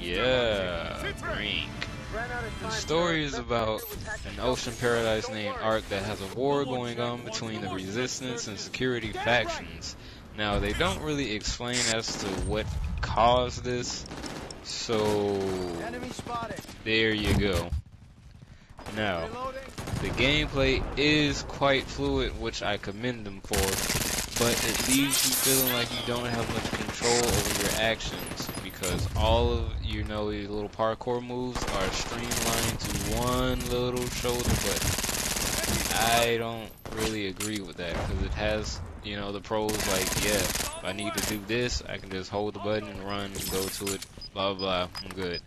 Yeah, Brink. The story is about an ocean paradise named Ark that has a war going on between the resistance and security factions. Now, they don't really explain as to what caused this, so there you go. Now, the gameplay is quite fluid, which I commend them for, but it leaves you feeling like you don't have much control over your actions because all of your little parkour moves are streamlined to one little shoulder button. I don't really agree with that because it has, the pros like, yeah, if I need to do this, I can just hold the button and run and go to it, blah blah, I'm good.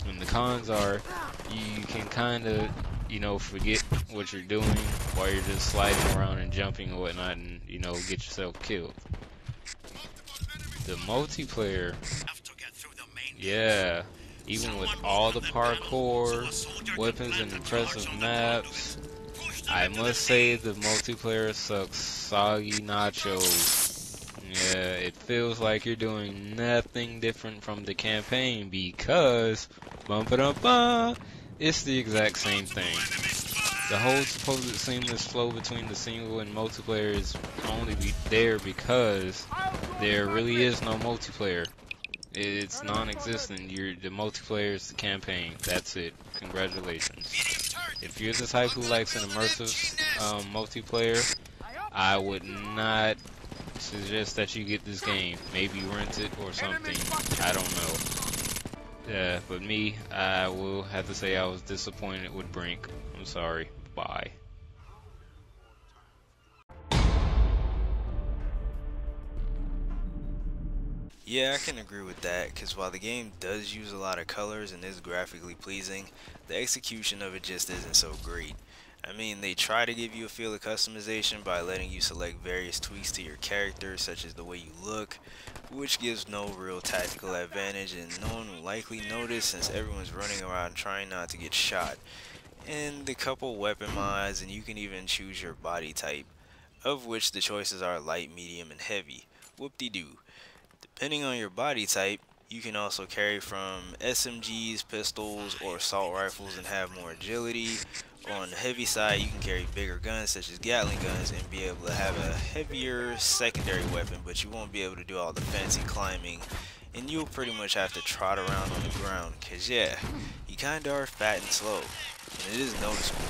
And the cons are you can kind of, forget what you're doing while you're just sliding around and jumping and whatnot and, get yourself killed. The multiplayer, yeah, even with all the parkour, weapons, and impressive maps, I must say the multiplayer sucks soggy nachos. Yeah, it feels like you're doing nothing different from the campaign because, bum-ba-dum-ba, it's the exact same thing. The whole supposed seamless flow between the single and multiplayer is only there because there really is no multiplayer. It's non-existent. The multiplayer is the campaign. That's it. Congratulations. If you're the type who likes an immersive multiplayer, I would not suggest that you get this game. Maybe rent it or something. I don't know. Yeah, but me, I will have to say I was disappointed with Brink. I'm sorry. Bye. Yeah, I can agree with that, because while the game does use a lot of colors and is graphically pleasing, the execution of it just isn't so great. I mean, they try to give you a feel of customization by letting you select various tweaks to your character, such as the way you look, which gives no real tactical advantage and no one will likely notice since everyone's running around trying not to get shot. And the couple weapon mods, and you can even choose your body type, of which the choices are light, medium, and heavy. Whoop-de-doo. Depending on your body type, you can also carry from SMGs, pistols, or assault rifles and have more agility. Or on the heavy side, you can carry bigger guns such as Gatling guns and be able to have a heavier secondary weapon, but you won't be able to do all the fancy climbing. And you'll pretty much have to trot around on the ground, cause yeah, you kinda are fat and slow, and it is noticeable.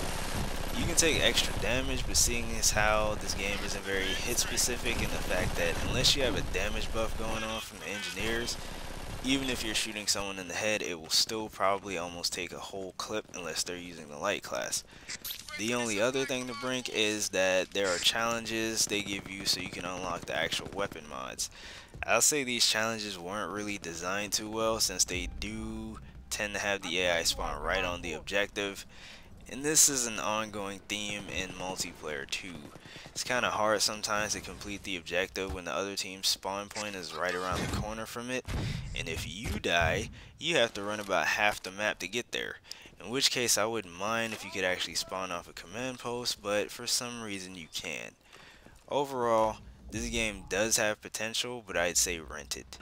You can take extra damage, but seeing as how this game isn't very hit specific and the fact that unless you have a damage buff going on from the engineers, even if you're shooting someone in the head, it will still probably almost take a whole clip unless they're using the light class. The only other thing to Brink is that there are challenges they give you so you can unlock the actual weapon mods. I'll say these challenges weren't really designed too well since they do tend to have the AI spawn right on the objective. And this is an ongoing theme in multiplayer too. It's kinda hard sometimes to complete the objective when the other team's spawn point is right around the corner from it, and if you die, you have to run about half the map to get there. In which case I wouldn't mind if you could actually spawn off a command post, but for some reason you can't. Overall, this game does have potential, but I'd say rent it.